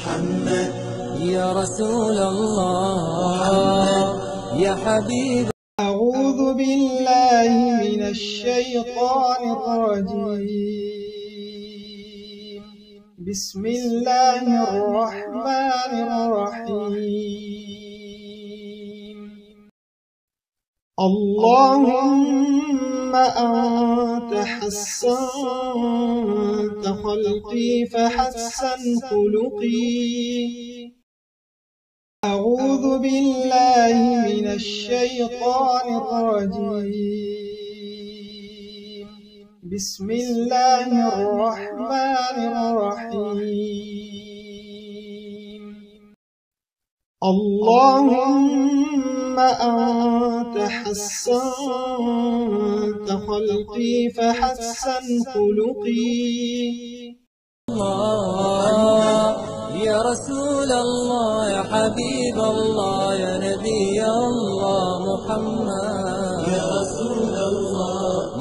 محمد يا رسول الله يا حبيب. أعوذ بالله من الشيطان الرجيم. بسم الله الرحمن الرحيم. اللهم أنت حسنت خلقي فحسن خلقي. أعوذ بالله من الشيطان الرجيم. بسم الله الرحمن الرحيم. اللهم أنت حسنت خلقي فحسن خلقي. يا رسول الله يا حبيب الله يا نبي الله محمد. يا رسول الله